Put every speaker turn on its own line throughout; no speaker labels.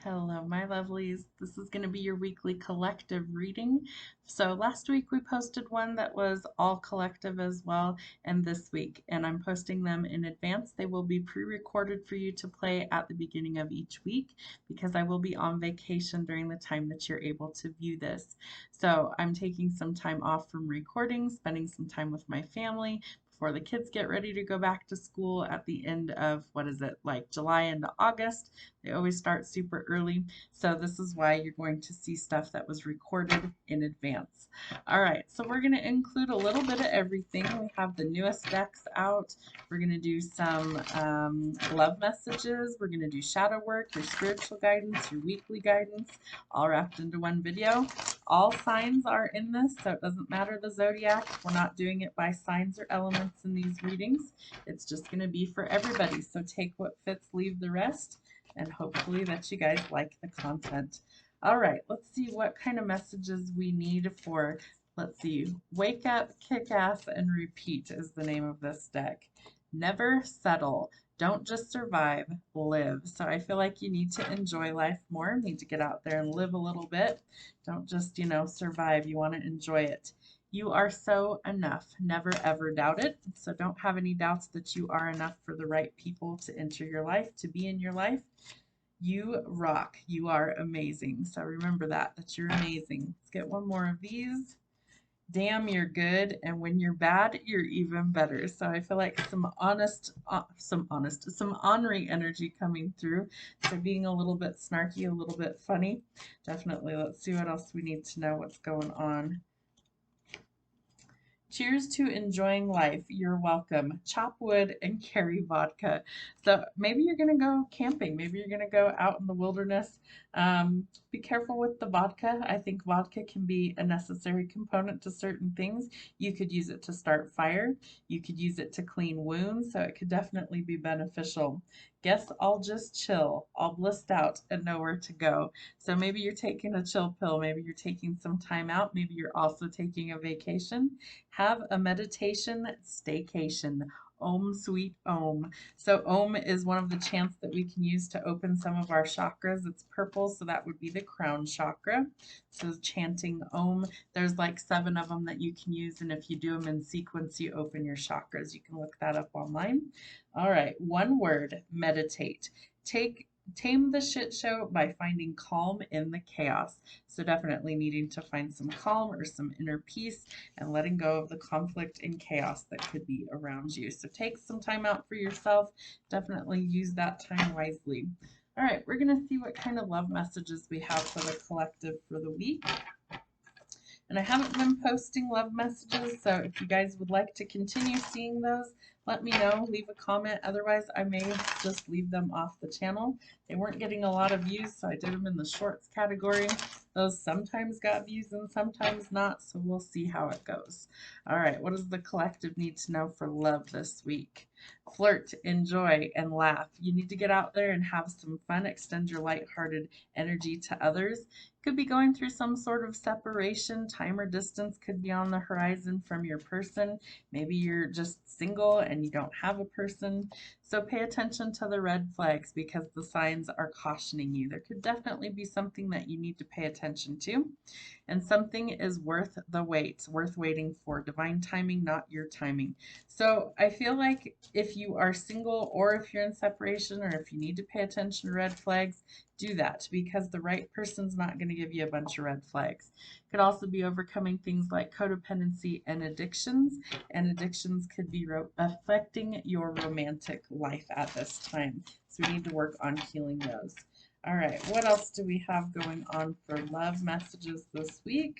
Hello, my lovelies. This is going to be your weekly collective reading. So, last week we posted one that was all collective as well, and this week, and I'm posting them in advance. They will be pre recorded for you to play at the beginning of each week because I will be on vacation during the time that you're able to view this. So, I'm taking some time off from recording, spending some time with my family before the kids get ready to go back to school at the end of what is it, like July into August. They always start super early. So this is why you're going to see stuff that was recorded in advance. All right, so we're going to include a little bit of everything. We have the newest decks out. We're going to do some love messages. We're going to do shadow work, your spiritual guidance, your weekly guidance, all wrapped into one video. All signs are in this, so it doesn't matter the zodiac. We're not doing it by signs or elements in these readings. It's just going to be for everybody. So take what fits, leave the rest, and hopefully that you guys like the content. All right, let's see what kind of messages we need for, let's see, Wake Up, Kick Ass, and Repeat is the name of this deck. Never settle. Don't just survive, live. So I feel like you need to enjoy life more, need to get out there and live a little bit. Don't just, survive. You want to enjoy it. You are so enough. Never ever doubt it. So don't have any doubts that you are enough for the right people to enter your life, to be in your life. You rock. You are amazing. So remember that you're amazing. Let's get one more of these. Damn, you're good, and when you're bad, you're even better. So I feel like some ornery energy coming through. So being a little bit snarky, a little bit funny. Definitely. Let's see what else we need to know what's going on. Cheers to enjoying life. You're welcome. Chop wood and carry vodka. So maybe you're going to go camping. Maybe you're going to go out in the wilderness. Be careful with the vodka. I think vodka can be a necessary component to certain things. You could use it to start fire. You could use it to clean wounds. So it could definitely be beneficial. Guess I'll just chill. I'll blissed out and know where to go. So maybe you're taking a chill pill. Maybe you're taking some time out. Maybe you're also taking a vacation. Have a meditation staycation. Om sweet Om. So Om is one of the chants that we can use to open some of our chakras. It's purple, so that would be the crown chakra. So chanting Om, there's like 7 of them that you can use, and if you do them in sequence, you open your chakras. You can look that up online. All right, one word, meditate. Tame the shit show by finding calm in the chaos. So definitely needing to find some calm or some inner peace and letting go of the conflict and chaos that could be around you. So take some time out for yourself. Definitely use that time wisely. All right, we're going to see what kind of love messages we have for the collective for the week. And I haven't been posting love messages, so if you guys would like to continue seeing those, let me know. Leave a comment. Otherwise, I may just leave them off the channel. They weren't getting a lot of views, so I did them in the shorts category. Those sometimes got views and sometimes not, so we'll see how it goes. All right, what does the collective need to know for love this week? Flirt, enjoy, and laugh. You need to get out there and have some fun. Extend your lighthearted energy to others. Could be going through some sort of separation. Time or distance could be on the horizon from your person. Maybe you're just single and you don't have a person. So pay attention to the red flags because the signs are cautioning you. There could definitely be something that you need to pay attention to. And something is worth the wait, worth waiting for. Divine timing, not your timing. So I feel like if you are single or if you're in separation or if you need to pay attention to red flags, do that because the right person's not going to give you a bunch of red flags. Could also be overcoming things like codependency and addictions could be affecting your romantic life at this time. So we need to work on healing those. All right, what else do we have going on for love messages this week?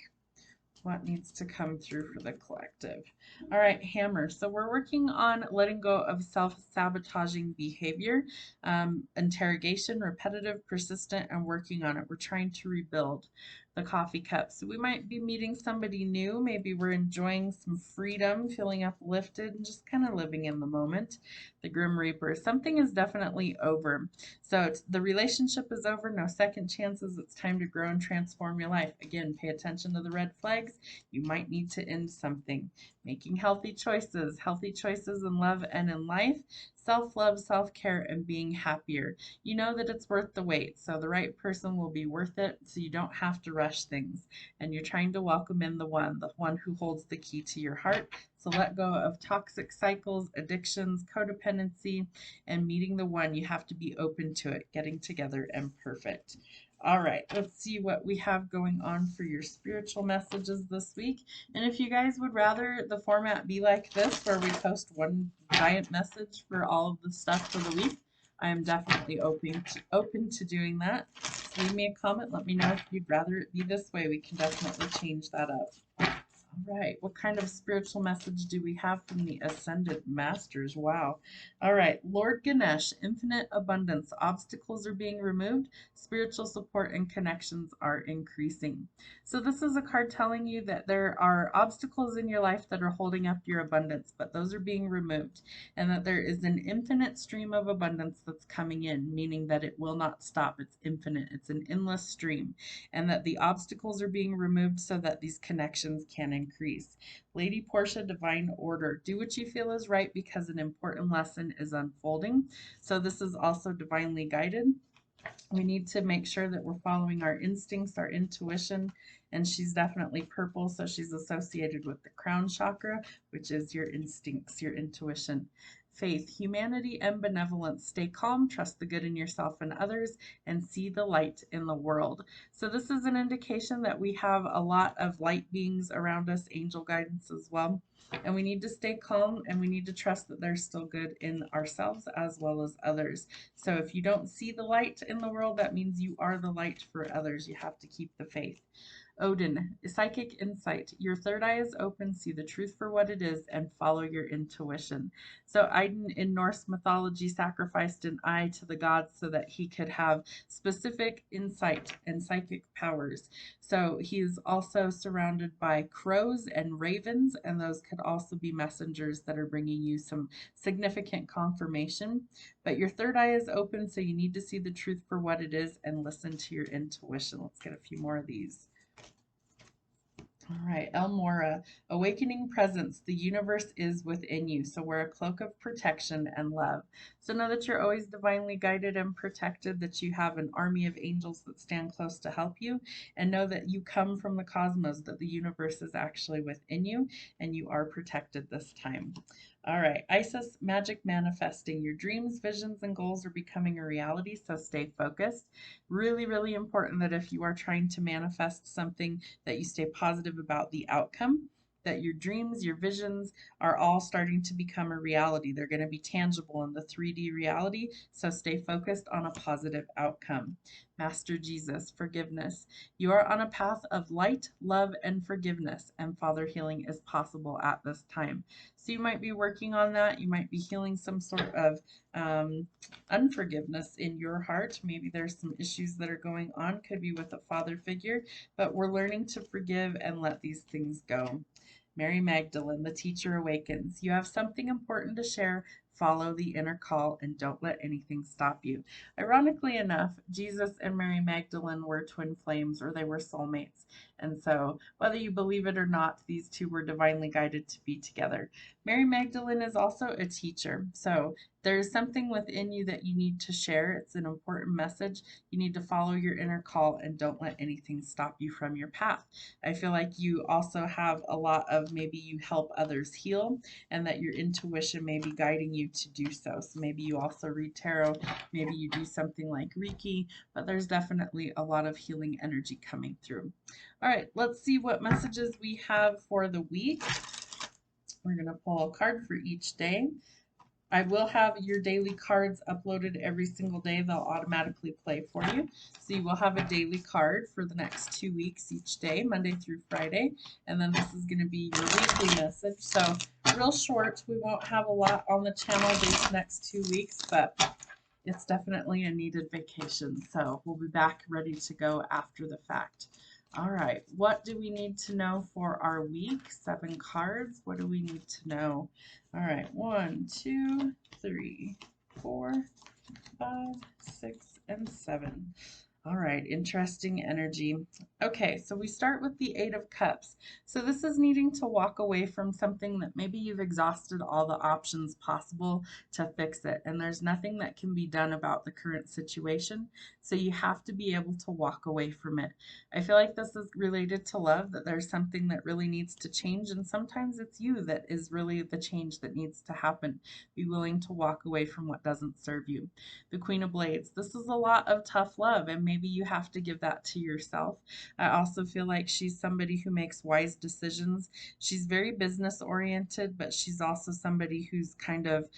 What needs to come through for the collective? All right, Hammer. So we're working on letting go of self-sabotaging behavior, interrogation, repetitive, persistent, and working on it. We're trying to rebuild the coffee cup. So we might be meeting somebody new. Maybe we're enjoying some freedom, feeling uplifted, and just kind of living in the moment. The Grim Reaper. Something is definitely over. So the relationship is over. No second chances. It's time to grow and transform your life. Again, pay attention to the red flags. You might need to end something. making healthy choices in love and in life, self-love, self-care, and being happier. You know that it's worth the wait, so the right person will be worth it, so you don't have to rush things. And you're trying to welcome in the one who holds the key to your heart. So let go of toxic cycles, addictions, codependency, and meeting the one. You have to be open to it, getting together and perfect. All right, let's see what we have going on for your spiritual messages this week. And if you guys would rather the format be like this, where we post one giant message for all of the stuff for the week, I am definitely open to doing that. So leave me a comment. Let me know if you'd rather it be this way. We can definitely change that up. All right, what kind of spiritual message do we have from the Ascended Masters? Wow. All right, Lord Ganesh, infinite abundance. Obstacles are being removed. Spiritual support and connections are increasing. So this is a card telling you that there are obstacles in your life that are holding up your abundance, but those are being removed, and that there is an infinite stream of abundance that's coming in, meaning that it will not stop. It's infinite. It's an endless stream, and that the obstacles are being removed so that these connections can increase. Lady Portia, divine order. Do what you feel is right because an important lesson is unfolding. So this is also divinely guided. We need to make sure that we're following our instincts, our intuition, and she's definitely purple, so she's associated with the crown chakra, which is your instincts, your intuition. Faith, humanity, and benevolence. Stay calm, trust the good in yourself and others, and see the light in the world. So this is an indication that we have a lot of light beings around us, angel guidance as well. And we need to stay calm, and we need to trust that there's still good in ourselves as well as others. So if you don't see the light in the world, that means you are the light for others. You have to keep the faith. Odin, psychic insight. Your third eye is open, see the truth for what it is, and follow your intuition. So Odin in Norse mythology sacrificed an eye to the gods so that he could have specific insight and psychic powers. So he's also surrounded by crows and ravens, and those could also be messengers that are bringing you some significant confirmation. But your third eye is open, so you need to see the truth for what it is and listen to your intuition. Let's get a few more of these. All right, Elmora, awakening presence. The universe is within you. So wear a cloak of protection and love. So know that you're always divinely guided and protected, that you have an army of angels that stand close to help you, and know that you come from the cosmos, that the universe is actually within you, and you are protected this time. All right, Isis, magic manifesting. Your dreams, visions, and goals are becoming a reality, so stay focused. Really, really important that if you are trying to manifest something, that you stay positive about the outcome, that your dreams, your visions are all starting to become a reality. They're going to be tangible in the 3D reality, so stay focused on a positive outcome. Master Jesus, forgiveness. You are on a path of light, love, and forgiveness, and Father healing is possible at this time. So you might be working on that. You might be healing some sort of unforgiveness in your heart. Maybe there's some issues that are going on, could be with a father figure, but we're learning to forgive and let these things go. Mary Magdalene, the teacher awakens. You have something important to share. Follow the inner call and don't let anything stop you. Ironically enough, Jesus and Mary Magdalene were twin flames, or they were soulmates. And so, whether you believe it or not, these two were divinely guided to be together. Mary Magdalene is also a teacher. So, there's something within you that you need to share. It's an important message. You need to follow your inner call and don't let anything stop you from your path. I feel like you also have a lot of, maybe you help others heal, and that your intuition may be guiding you to do so. So maybe you also read tarot, maybe you do something like Reiki, but there's definitely a lot of healing energy coming through. All right, let's see what messages we have for the week. We're going to pull a card for each day. I will have your daily cards uploaded every single day. They'll automatically play for you. So you will have a daily card for the next 2 weeks each day, Monday through Friday. And then this is going to be your weekly message. So real short. We won't have a lot on the channel these next 2 weeks, but it's definitely a needed vacation. So we'll be back ready to go after the fact. All right, what do we need to know for our week? 7 cards. What do we need to know? All right, 1, 2, 3, 4, 5, 6, and 7. All right, interesting energy. Okay, so we start with the Eight of Cups. So this is needing to walk away from something that maybe you've exhausted all the options possible to fix it, and there's nothing that can be done about the current situation. So you have to be able to walk away from it. I feel like this is related to love, that there's something that really needs to change, and sometimes it's you that is really the change that needs to happen. Be willing to walk away from what doesn't serve you. The Queen of Blades. This is a lot of tough love, and maybe you have to give that to yourself. I also feel like she's somebody who makes wise decisions. She's very business oriented, but she's also somebody who's kind of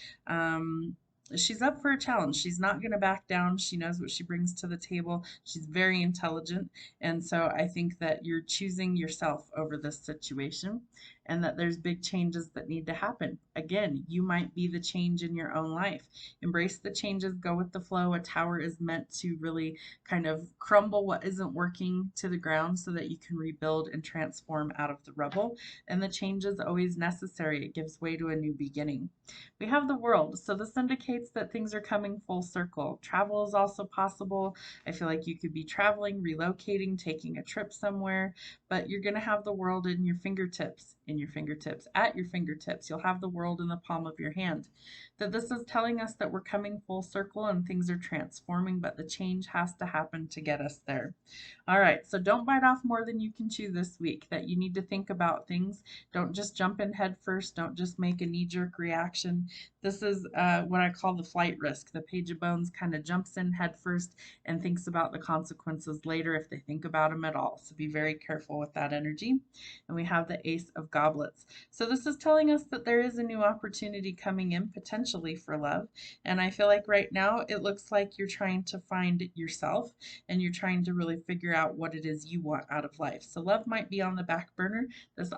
she's up for a challenge. She's not going to back down. She knows what she brings to the table. She's very intelligent. And so I think that you're choosing yourself over this situation, and that there's big changes that need to happen. Again, you might be the change in your own life. Embrace the changes, go with the flow. A tower is meant to really kind of crumble what isn't working to the ground so that you can rebuild and transform out of the rubble. And the change is always necessary. It gives way to a new beginning. We have the World. So this indicates that things are coming full circle. Travel is also possible. I feel like you could be traveling, relocating, taking a trip somewhere, but you're going to have the world at your fingertips. You'll have the world in the palm of your hand. That this is telling us that we're coming full circle and things are transforming, but the change has to happen to get us there. All right, so don't bite off more than you can chew this week, that you need to think about things. Don't just jump in head first. Don't just make a knee-jerk reaction. This is what I call the flight risk. The Page of Bones kind of jumps in head first and thinks about the consequences later if they think about them at all. So be very careful with that energy. And we have the Ace of Goblets. So this is telling us that there is a new opportunity coming in potentially for love. And I feel like right now it looks like you're trying to find yourself, and you're trying to really figure out what it is you want out of life. So love might be on the back burner. This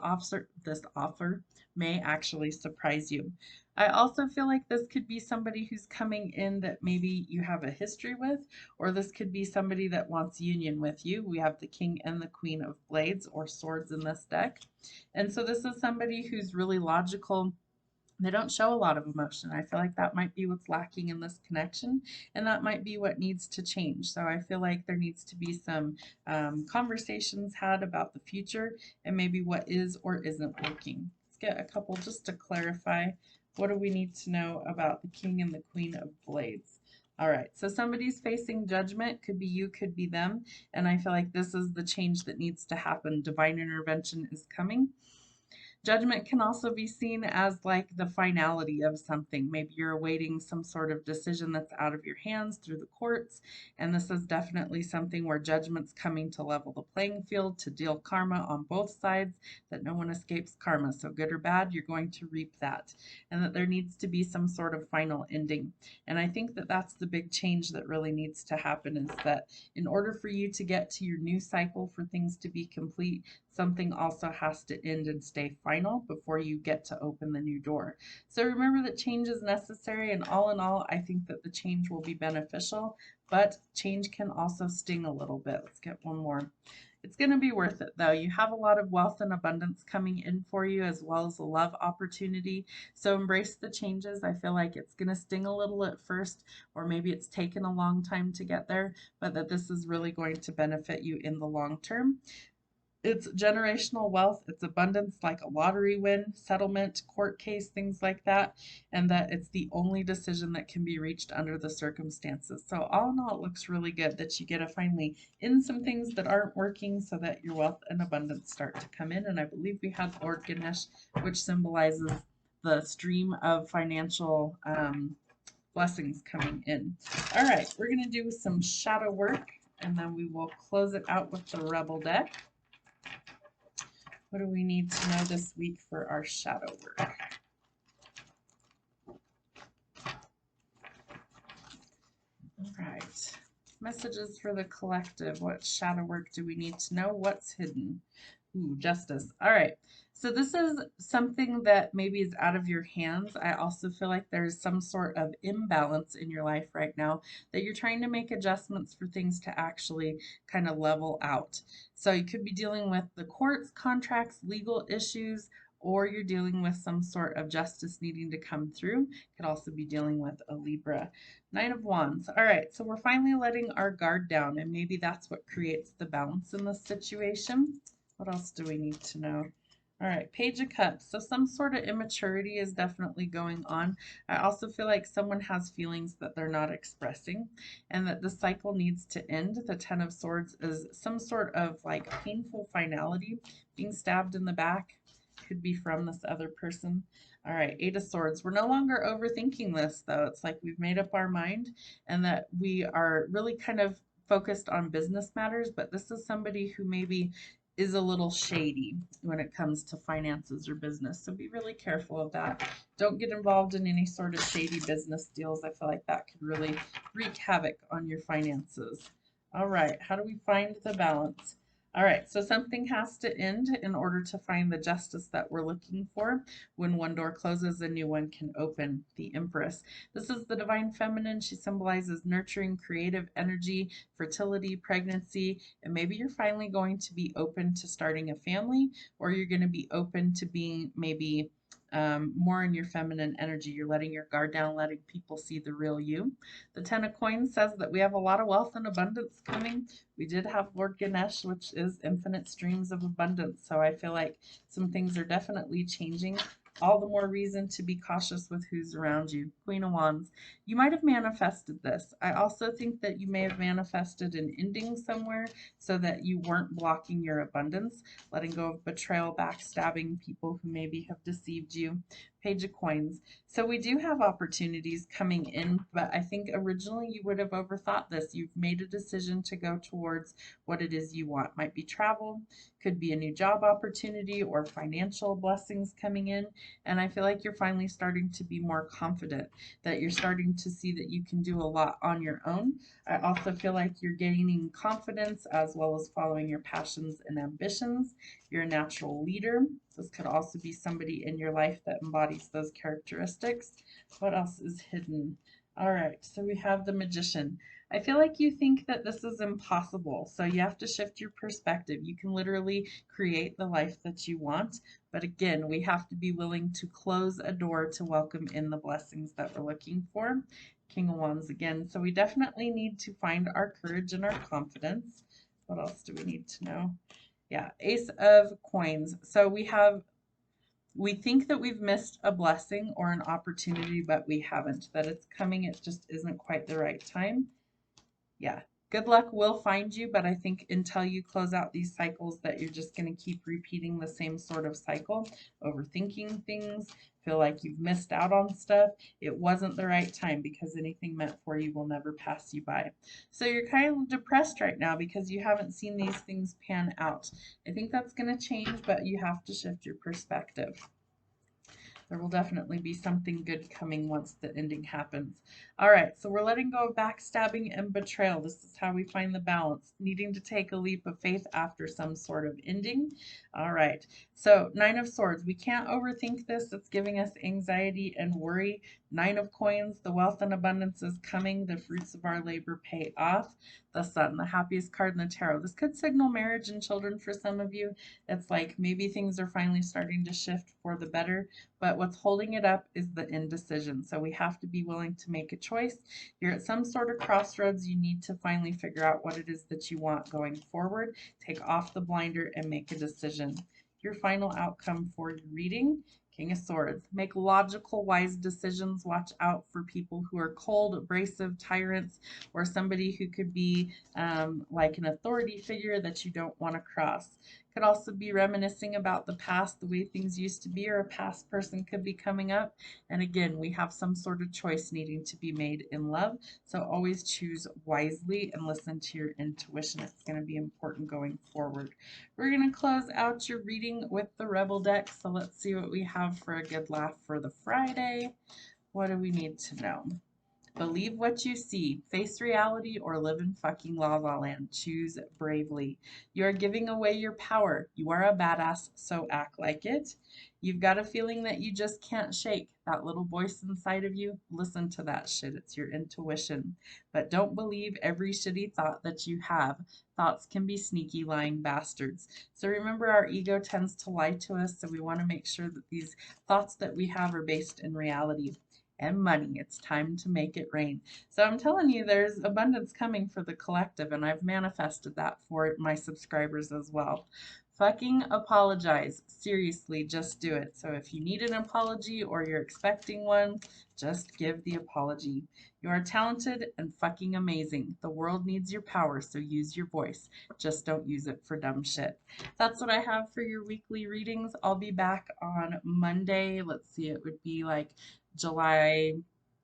offer may actually surprise you. I also feel like this could be somebody who's coming in that maybe you have a history with, or this could be somebody that wants union with you. We have the King and the Queen of Blades or Swords in this deck. And so this is somebody who's really logical. They don't show a lot of emotion. I feel like that might be what's lacking in this connection, and that might be what needs to change. So I feel like there needs to be some conversations had about the future and maybe what is or isn't working. Let's get a couple just to clarify. What do we need to know about the King and the Queen of Blades? All right, so somebody's facing judgment. Could be you, could be them. And I feel like this is the change that needs to happen. Divine intervention is coming. Judgment can also be seen as like the finality of something. Maybe you're awaiting some sort of decision that's out of your hands through the courts. And this is definitely something where judgment's coming to level the playing field, to deal karma on both sides, that no one escapes karma. So good or bad, you're going to reap that. And that there needs to be some sort of final ending. And I think that that's the big change that really needs to happen, is that in order for you to get to your new cycle, for things to be complete, something also has to end and stay final before you get to open the new door. So remember that change is necessary, and all in all, I think that the change will be beneficial, but change can also sting a little bit. Let's get one more. It's going to be worth it though. You have a lot of wealth and abundance coming in for you, as well as a love opportunity. So embrace the changes. I feel like it's going to sting a little at first, or maybe it's taken a long time to get there, but that this is really going to benefit you in the long term. It's generational wealth, it's abundance like a lottery win, settlement, court case, things like that, and that it's the only decision that can be reached under the circumstances. So all in all, it looks really good that you get to finally end some things that aren't working so that your wealth and abundance start to come in. And I believe we had Lord Ganesh, which symbolizes the stream of financial blessings coming in. All right, we're going to do some shadow work, and then we will close it out with the Rebel deck. What do we need to know this week for our shadow work? All right. Messages for the collective. What shadow work do we need to know? What's hidden? Ooh, justice. All right. So this is something that maybe is out of your hands. I also feel like there's some sort of imbalance in your life right now, that you're trying to make adjustments for things to actually kind of level out. So you could be dealing with the courts, contracts, legal issues, or you're dealing with some sort of justice needing to come through. Could also be dealing with a Libra. Nine of Wands. All right, so we're finally letting our guard down, and maybe that's what creates the balance in this situation. What else do we need to know? All right, Page of Cups. So some sort of immaturity is definitely going on. I also feel like someone has feelings that they're not expressing and that the cycle needs to end. The Ten of Swords is some sort of like painful finality, being stabbed in the back. Could be from this other person. All right, Eight of Swords. We're no longer overthinking this, though. It's like we've made up our mind and that we are really kind of focused on business matters, but this is somebody who maybe is a little shady when it comes to finances or business. So be really careful of that. Don't get involved in any sort of shady business deals. I feel like that could really wreak havoc on your finances. All right, how do we find the balance? All right, so something has to end in order to find the justice that we're looking for. When one door closes, a new one can open. The Empress. This is the divine feminine. She symbolizes nurturing, creative energy, fertility, pregnancy, and maybe you're finally going to be open to starting a family, or you're going to be open to being maybe more in your feminine energy. You're letting your guard down, letting people see the real you. The Ten of Coins says that we have a lot of wealth and abundance coming. We did have Lord Ganesh, which is infinite streams of abundance. So I feel like some things are definitely changing. All the more reason to be cautious with who's around you. Queen of Wands. You might have manifested this. I also think that you may have manifested an ending somewhere so that you weren't blocking your abundance, letting go of betrayal, backstabbing, people who maybe have deceived you. Page of Coins. So we do have opportunities coming in, but I think originally you would have overthought this. You've made a decision to go towards what it is you want. Might be travel, could be a new job opportunity or financial blessings coming in. And I feel like you're finally starting to be more confident, that you're starting to see that you can do a lot on your own. I also feel like you're gaining confidence as well as following your passions and ambitions. You're a natural leader. This could also be somebody in your life that embodies those characteristics. What else is hidden? All right, so we have the Magician. I feel like you think that this is impossible, so you have to shift your perspective. You can literally create the life that you want, but again, we have to be willing to close a door to welcome in the blessings that we're looking for. King of Wands again. So we definitely need to find our courage and our confidence. What else do we need to know? Yeah, Ace of Coins. So we think that we've missed a blessing or an opportunity, but we haven't. That it's coming, it just isn't quite the right time. Yeah, good luck will find you, but I think until you close out these cycles that you're just going to keep repeating the same sort of cycle, overthinking things, feel like you've missed out on stuff. It wasn't the right time because anything meant for you will never pass you by. So you're kind of depressed right now because you haven't seen these things pan out. I think that's going to change, but you have to shift your perspective. There will definitely be something good coming once the ending happens. All right, so we're letting go of backstabbing and betrayal. This is how we find the balance, needing to take a leap of faith after some sort of ending. All right, so Nine of Swords. We can't overthink this. It's giving us anxiety and worry. Nine of Coins. The wealth and abundance is coming. The fruits of our labor pay off. The Sun, the happiest card in the tarot. This could signal marriage and children for some of you. It's like maybe things are finally starting to shift for the better, but what's holding it up is the indecision. So we have to be willing to make a choice. You're at some sort of crossroads. You need to finally figure out what it is that you want going forward. Take off the blinder and make a decision. Your final outcome for your reading. King of Swords. Make logical, wise decisions. Watch out for people who are cold, abrasive, tyrants, or somebody who could be like an authority figure that you don't want to cross. Could also be reminiscing about the past, the way things used to be, or a past person could be coming up. And again, we have some sort of choice needing to be made in love. So always choose wisely and listen to your intuition. It's going to be important going forward. We're going to close out your reading with the Rebel deck. So let's see what we have for a good laugh for the Friday. What do we need to know? Believe what you see. Face reality or live in fucking La La Land. Choose bravely. You are giving away your power. You are a badass, so act like it. You've got a feeling that you just can't shake. That little voice inside of you, listen to that shit. It's your intuition. But don't believe every shitty thought that you have. Thoughts can be sneaky, lying bastards. So remember, our ego tends to lie to us, so we want to make sure that these thoughts that we have are based in reality and money. It's time to make it rain. So I'm telling you, there's abundance coming for the collective, and I've manifested that for my subscribers as well. Fucking apologize. Seriously, just do it. So if you need an apology or you're expecting one, just give the apology. You are talented and fucking amazing. The world needs your power, so use your voice. Just don't use it for dumb shit. That's what I have for your weekly readings. I'll be back on Monday. Let's see, it would be like July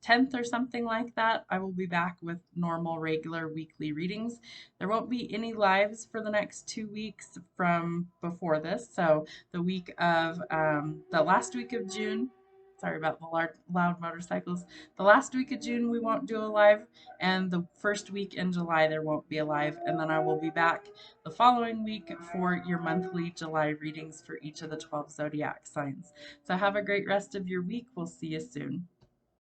10th or something like that. I will be back with normal, regular weekly readings. There won't be any lives for the next 2 weeks from before this. So the week of the last week of June, sorry about the loud motorcycles. The last week of June, we won't do a live, and the first week in July, there won't be a live. And then I will be back the following week for your monthly July readings for each of the 12 zodiac signs. So have a great rest of your week. We'll see you soon.